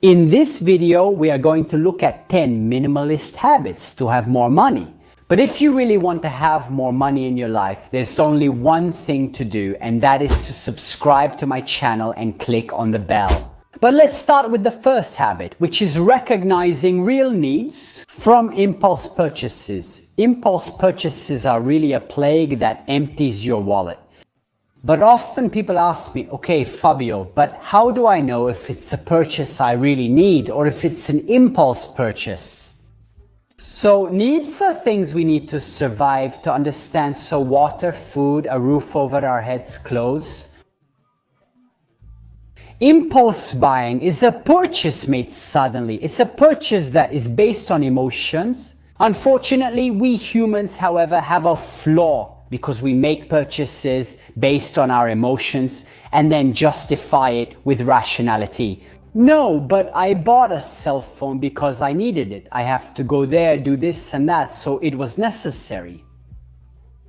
In this video, we are going to look at 10 minimalist habits to have more money. But if you really want to have more money in your life, there's only one thing to do, and that is to subscribe to my channel and click on the bell. But let's start with the first habit, which is recognizing real needs from impulse purchases. Impulse purchases are really a plague that empties your wallet. But often people ask me, okay, Fabio, but how do I know if it's a purchase I really need or if it's an impulse purchase? So needs are things we need to survive to understand. So water, food, a roof over our heads, clothes. Impulse buying is a purchase made suddenly. It's a purchase that is based on emotions. Unfortunately, we humans, however, have a flaw because we make purchases based on our emotions and then justify it with rationality. No, but I bought a cell phone because I needed it. I have to go there, do this and that, so it was necessary.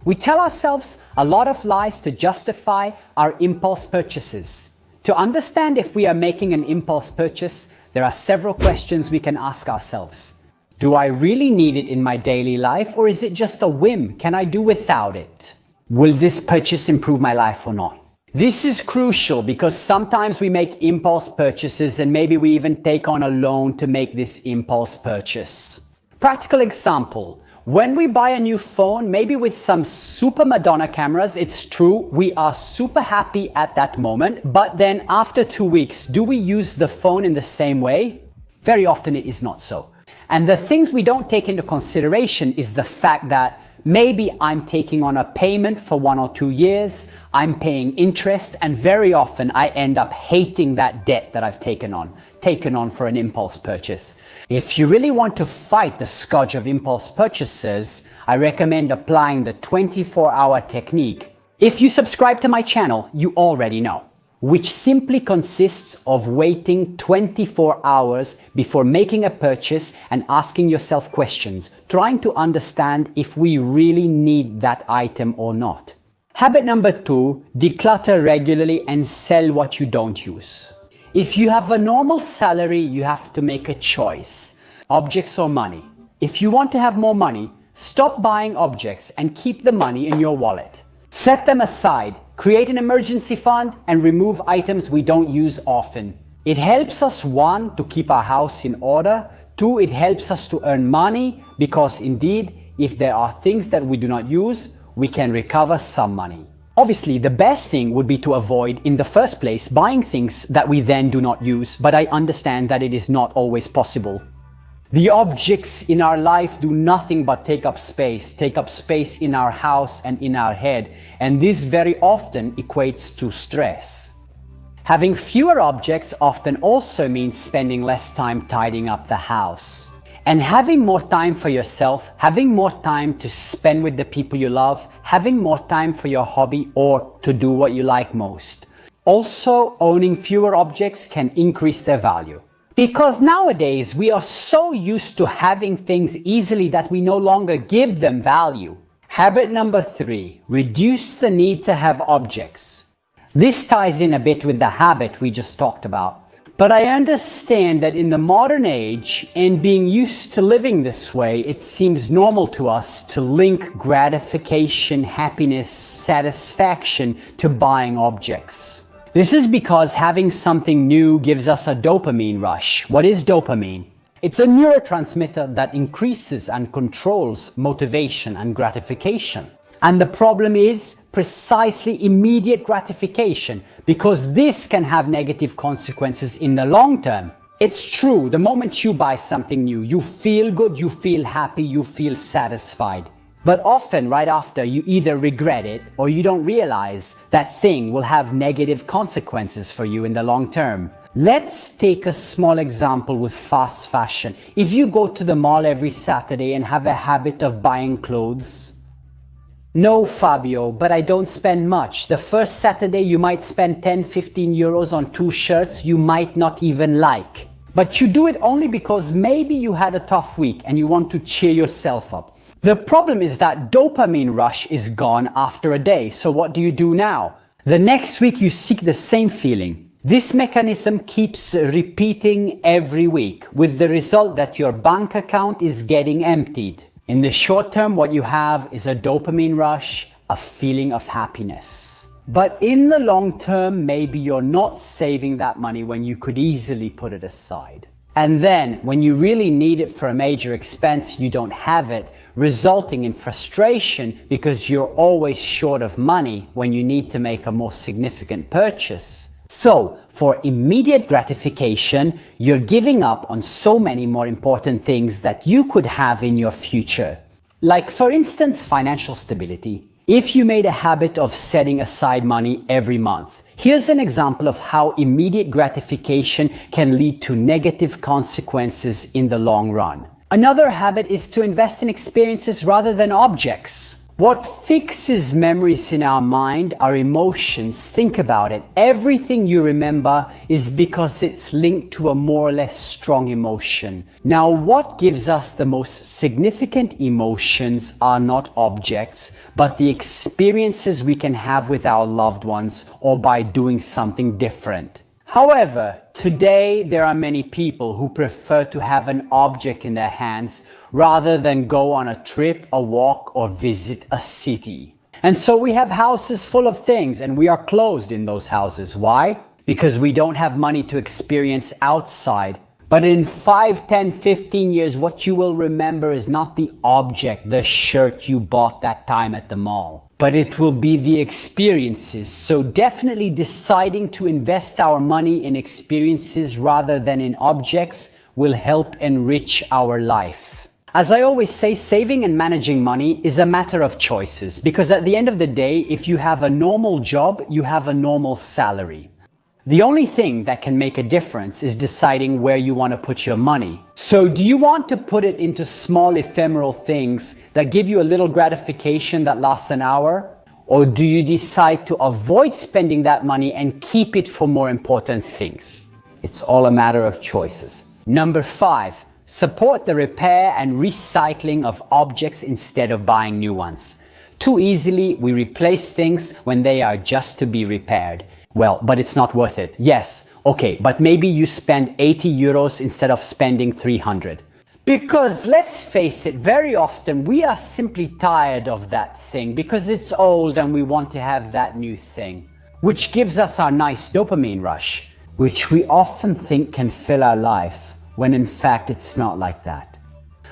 We tell ourselves a lot of lies to justify our impulse purchases. To understand if we are making an impulse purchase, there are several questions we can ask ourselves. Do I really need it in my daily life, or is it just a whim? Can I do without it? Will this purchase improve my life or not? This is crucial because sometimes we make impulse purchases and maybe we even take on a loan to make this impulse purchase. Practical example. When we buy a new phone, maybe with some super Madonna cameras, it's true, we are super happy at that moment, but then after 2 weeks, do we use the phone in the same way? Very often it is not so. And the things we don't take into consideration is the fact that maybe I'm taking on a payment for 1 or 2 years, I'm paying interest, and very often I end up hating that debt that I've taken on for an impulse purchase. If you really want to fight the scourge of impulse purchases, I recommend applying the 24-hour technique. If you subscribe to my channel, you already know, which simply consists of waiting 24 hours before making a purchase and asking yourself questions, trying to understand if we really need that item or not. Habit number 2, declutter regularly and sell what you don't use. If you have a normal salary, you have to make a choice, objects or money. If you want to have more money, stop buying objects and keep the money in your wallet. Set them aside, create an emergency fund, and remove items we don't use often. It helps us, 1, to keep our house in order, 2, it helps us to earn money because indeed, if there are things that we do not use, we can recover some money. Obviously, the best thing would be to avoid, in the first place, buying things that we then do not use, but I understand that it is not always possible. The objects in our life do nothing but take up space in our house and in our head, and this very often equates to stress. Having fewer objects often also means spending less time tidying up the house. And having more time for yourself, having more time to spend with the people you love, having more time for your hobby or to do what you like most. Also, owning fewer objects can increase their value. Because nowadays we are so used to having things easily that we no longer give them value. Habit number 3, reduce the need to have objects. This ties in a bit with the habit we just talked about. But I understand that in the modern age and being used to living this way, it seems normal to us to link gratification, happiness, satisfaction to buying objects. This is because having something new gives us a dopamine rush. What is dopamine? It's a neurotransmitter that increases and controls motivation and gratification. And the problem is precisely immediate gratification, because this can have negative consequences in the long term. It's true, the moment you buy something new, you feel good, you feel happy, you feel satisfied. But often, right after, you either regret it or you don't realize that thing will have negative consequences for you in the long term. Let's take a small example with fast fashion. If you go to the mall every Saturday and have a habit of buying clothes, no, Fabio, but I don't spend much. The first Saturday you might spend 10-15 euros on 2 shirts you might not even like. But you do it only because maybe you had a tough week and you want to cheer yourself up. The problem is that dopamine rush is gone after a day. So what do you do now? The next week you seek the same feeling. This mechanism keeps repeating every week, with the result that your bank account is getting emptied. In the short term, what you have is a dopamine rush, a feeling of happiness. But in the long term, maybe you're not saving that money when you could easily put it aside. And then, when you really need it for a major expense, you don't have it, resulting in frustration because you're always short of money when you need to make a more significant purchase. So, for immediate gratification, you're giving up on so many more important things that you could have in your future. Like, for instance, financial stability. If you made a habit of setting aside money every month, here's an example of how immediate gratification can lead to negative consequences in the long run. Another habit is to invest in experiences rather than objects. What fixes memories in our mind are emotions. Think about it. Everything you remember is because it's linked to a more or less strong emotion. Now, what gives us the most significant emotions are not objects, but the experiences we can have with our loved ones or by doing something different. However, today there are many people who prefer to have an object in their hands rather than go on a trip, a walk, or visit a city. And so we have houses full of things and we are closed in those houses. Why? Because we don't have money to experience outside. But in 5, 10, 15 years, what you will remember is not the object, the shirt you bought that time at the mall, but it will be the experiences. So definitely deciding to invest our money in experiences rather than in objects will help enrich our life. As I always say, saving and managing money is a matter of choices, because at the end of the day, if you have a normal job, you have a normal salary. The only thing that can make a difference is deciding where you want to put your money. So do you want to put it into small ephemeral things that give you a little gratification that lasts an hour? Or do you decide to avoid spending that money and keep it for more important things? It's all a matter of choices. Number 5, support the repair and recycling of objects instead of buying new ones. Too easily, we replace things when they are just to be repaired. Well, but it's not worth it. Yes, okay, but maybe you spend 80 euros instead of spending 300. Because let's face it, very often we are simply tired of that thing because it's old and we want to have that new thing, which gives us our nice dopamine rush, which we often think can fill our life, when in fact it's not like that.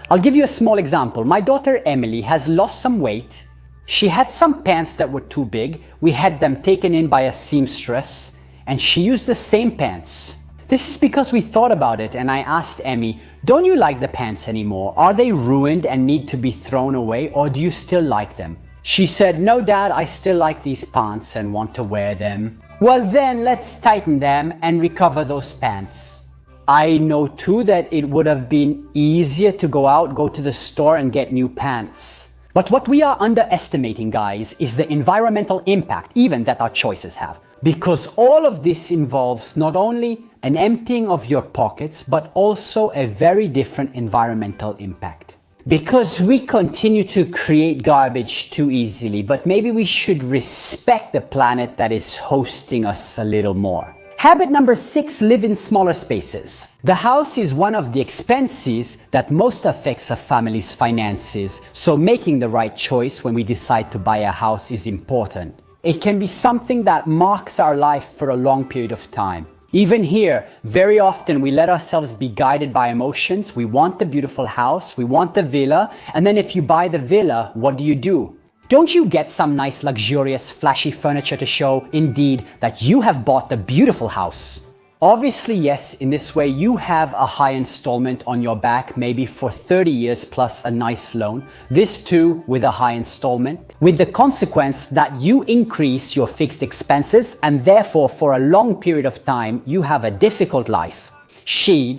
I'll give you a small example. My daughter Emily has lost some weight. She had some pants that were too big. We had them taken in by a seamstress, and she used the same pants. This is because we thought about it, and I asked Emmy, don't you like the pants anymore? Are they ruined and need to be thrown away, or do you still like them? She said, no Dad, I still like these pants and want to wear them. Well then, let's tighten them and recover those pants. I know too that it would have been easier to go to the store and get new pants. But what we are underestimating, guys, is the environmental impact even that our choices have. Because all of this involves not only an emptying of your pockets, but also a very different environmental impact. Because we continue to create garbage too easily, but maybe we should respect the planet that is hosting us a little more. Habit number 6, live in smaller spaces. The house is one of the expenses that most affects a family's finances, so making the right choice when we decide to buy a house is important. It can be something that marks our life for a long period of time. Even here, very often we let ourselves be guided by emotions. We want the beautiful house, we want the villa, and then if you buy the villa, what do? Don't you get some nice, luxurious, flashy furniture to show, indeed, that you have bought the beautiful house? Obviously, yes, in this way you have a high installment on your back, maybe for 30 years plus a nice loan. This too with a high installment, with the consequence that you increase your fixed expenses and therefore for a long period of time you have a difficult life.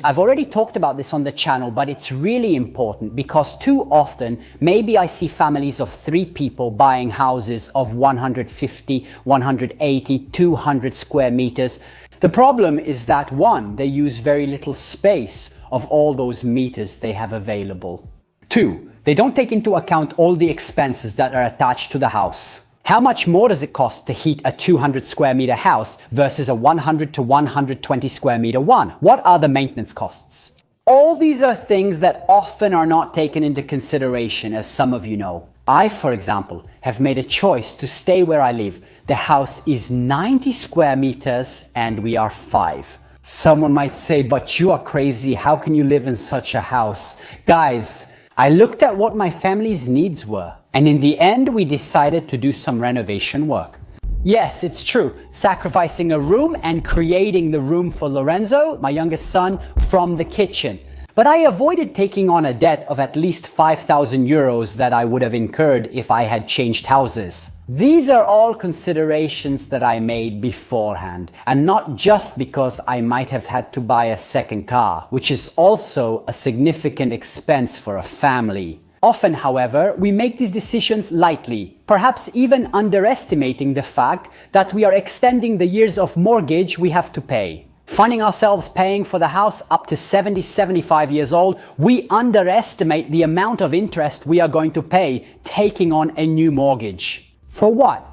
I've already talked about this on the channel, but it's really important because too often, maybe I see families of 3 people buying houses of 150, 180, 200 square meters. The problem is that 1, they use very little space of all those meters they have available. 2, they don't take into account all the expenses that are attached to the house. How much more does it cost to heat a 200 square meter house versus a 100 to 120 square meter one? What are the maintenance costs? All these are things that often are not taken into consideration, as some of you know. I, for example, have made a choice to stay where I live. The house is 90 square meters and we are 5. Someone might say, but you are crazy. How can you live in such a house? Guys, I looked at what my family's needs were, and in the end, we decided to do some renovation work. Yes, it's true, sacrificing a room and creating the room for Lorenzo, my youngest son, from the kitchen. But I avoided taking on a debt of at least 5,000 euros that I would have incurred if I had changed houses. These are all considerations that I made beforehand, and not just because I might have had to buy a second car, which is also a significant expense for a family. Often, however, we make these decisions lightly, perhaps even underestimating the fact that we are extending the years of mortgage we have to pay. Finding ourselves paying for the house up to 70, 75 years old, we underestimate the amount of interest we are going to pay taking on a new mortgage. For what?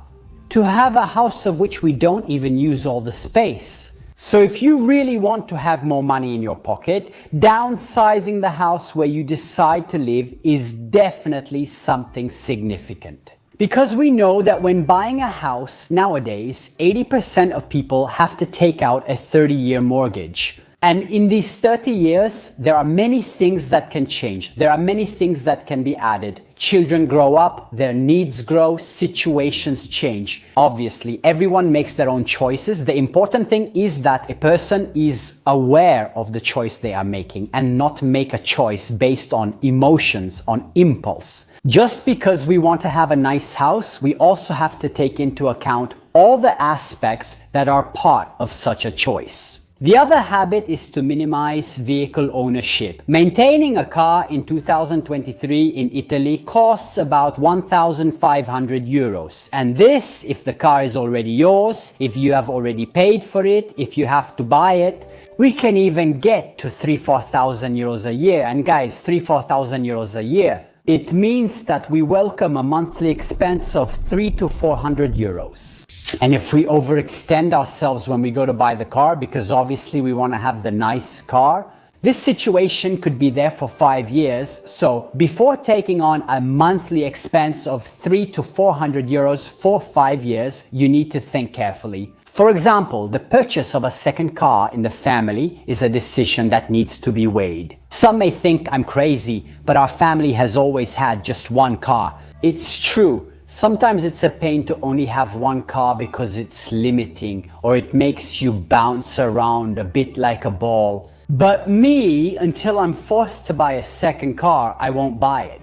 To have a house of which we don't even use all the space. So if you really want to have more money in your pocket, downsizing the house where you decide to live is definitely something significant. Because we know that when buying a house nowadays, 80% of people have to take out a 30-year mortgage. And in these 30 years, there are many things that can change. There are many things that can be added. Children grow up, their needs grow, situations change. Obviously, everyone makes their own choices. The important thing is that a person is aware of the choice they are making and not make a choice based on emotions, on impulse. Just because we want to have a nice house, we also have to take into account all the aspects that are part of such a choice. The other habit is to minimize vehicle ownership. Maintaining a car in 2023 in Italy costs about 1,500 euros. And this, if the car is already yours, if you have already paid for it, if you have to buy it, we can even get to 3,000-4,000 euros a year. And guys, 3,000-4,000 euros a year, it means that we welcome a monthly expense of 300 to 400 euros. And if we overextend ourselves when we go to buy the car, because obviously we want to have the nice car, this situation could be there for 5 years. So before taking on a monthly expense of 300 to 400 euros for 5 years, you need to think carefully. For example, the purchase of a second car in the family is a decision that needs to be weighed. Some may think I'm crazy, but our family has always had just one car. It's true. Sometimes it's a pain to only have one car because it's limiting or it makes you bounce around a bit like a ball. But me, until I'm forced to buy a second car, I won't buy it.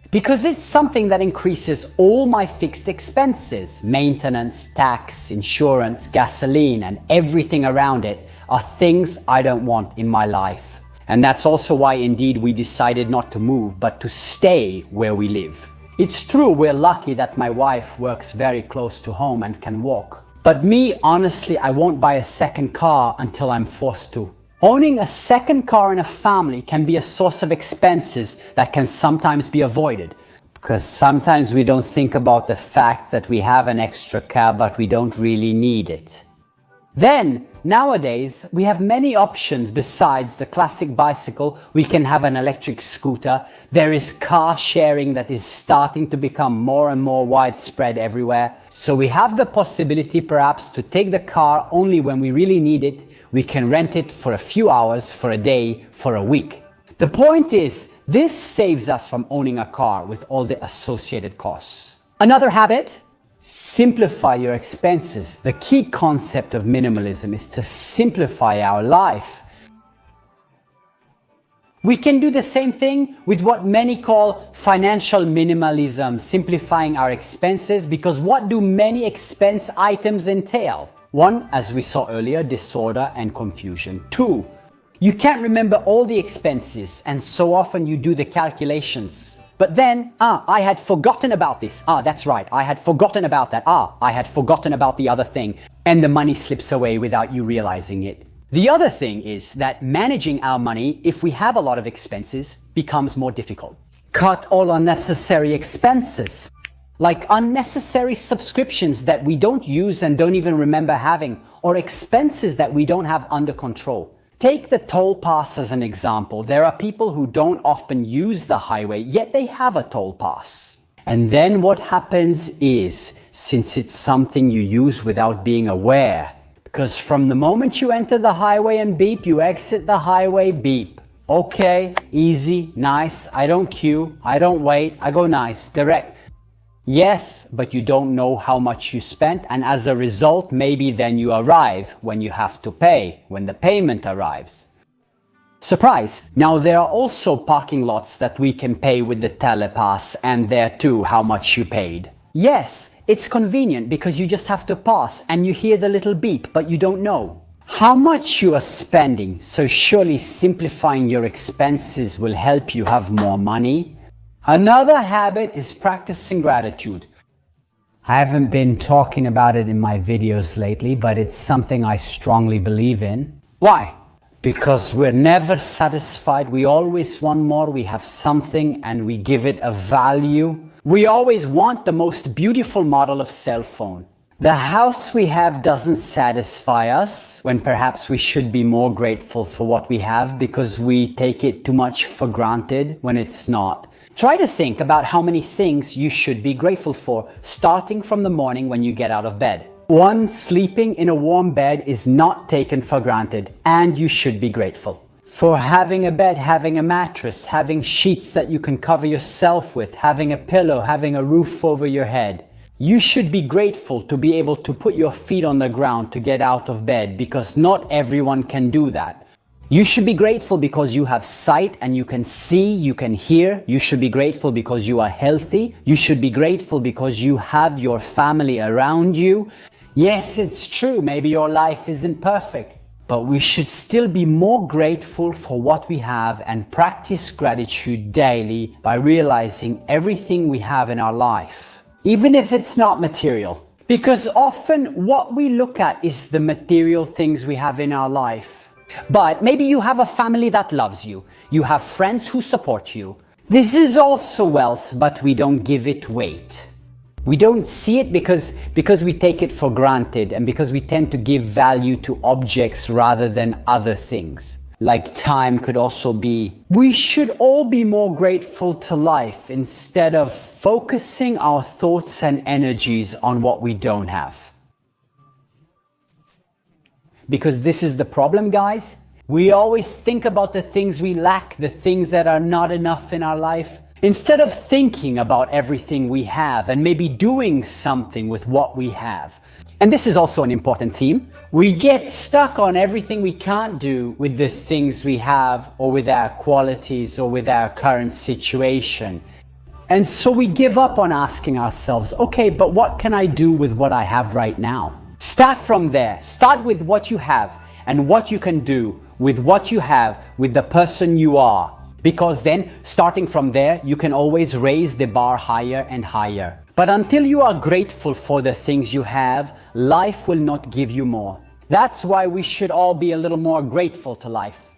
Because it's something that increases all my fixed expenses. Maintenance, tax, insurance, gasoline, and everything around it are things I don't want in my life. And that's also why indeed we decided not to move, but to stay where we live. It's true, we're lucky that my wife works very close to home and can walk. But me, honestly, I won't buy a second car until I'm forced to. Owning a second car in a family can be a source of expenses that can sometimes be avoided. Because sometimes we don't think about the fact that we have an extra car, but we don't really need it. Then, nowadays, we have many options besides the classic bicycle. We can have an electric scooter. There is car sharing that is starting to become more and more widespread everywhere. So we have the possibility perhaps to take the car only when we really need it. We can rent it for a few hours, for a day, for a week. The point is, this saves us from owning a car with all the associated costs. Another habit? Simplify your expenses. The key concept of minimalism is to simplify our life. We can do the same thing with what many call financial minimalism, simplifying our expenses, because what do many expense items entail? 1, as we saw earlier, disorder and confusion. 2, you can't remember all the expenses, and so often you do the calculations. But then, I had forgotten about this. That's right, I had forgotten about that. I had forgotten about the other thing. And the money slips away without you realizing it. The other thing is that managing our money, if we have a lot of expenses, becomes more difficult. Cut all unnecessary expenses. like unnecessary subscriptions that we don't use and don't even remember having, or expenses that we don't have under control. Take the toll pass as an example. There are people who don't often use the highway, yet they have a toll pass. And then what happens is, since it's something you use without being aware, because from the moment you enter the highway and beep, you exit the highway, beep. Okay, easy, nice, I don't queue, I don't wait, I go nice, direct. Yes, but you don't know how much you spent, and as a result, maybe then you arrive when you have to pay, when the payment arrives. Surprise! Now there are also parking lots that we can pay with the telepass, and there too how much you paid. Yes, it's convenient because you just have to pass and you hear the little beep, but you don't know how much you are spending. So surely simplifying your expenses will help you have more money. Another habit is practicing gratitude. I haven't been talking about it in my videos lately, but it's something I strongly believe in. Why? Because we're never satisfied. We always want more. We have something and we give it a value. We always want the most beautiful model of cell phone. The house we have doesn't satisfy us, when perhaps we should be more grateful for what we have because we take it too much for granted when it's not. Try to think about how many things you should be grateful for, starting from the morning when you get out of bed. One, sleeping in a warm bed is not taken for granted, and you should be grateful. For having a bed, having a mattress, having sheets that you can cover yourself with, having a pillow, having a roof over your head. You should be grateful to be able to put your feet on the ground to get out of bed, because not everyone can do that. You should be grateful because you have sight and you can see, you can hear. You should be grateful because you are healthy. You should be grateful because you have your family around you. Yes, it's true, maybe your life isn't perfect, but we should still be more grateful for what we have and practice gratitude daily by realizing everything we have in our life, even if it's not material. Because often what we look at is the material things we have in our life. But maybe you have a family that loves you. You have friends who support you. This is also wealth, but we don't give it weight. We don't see it because we take it for granted, and because we tend to give value to objects rather than other things. Like time could also be. We should all be more grateful to life instead of focusing our thoughts and energies on what we don't have. Because this is the problem, guys. We always think about the things we lack, the things that are not enough in our life, instead of thinking about everything we have and maybe doing something with what we have. And this is also an important theme. We get stuck on everything we can't do with the things we have, or with our qualities, or with our current situation. And so we give up on asking ourselves, okay, but what can I do with what I have right now? Start from there. Start with what you have and what you can do with what you have, with the person you are. Because then, starting from there, you can always raise the bar higher and higher. But until you are grateful for the things you have, life will not give you more. That's why we should all be a little more grateful to life.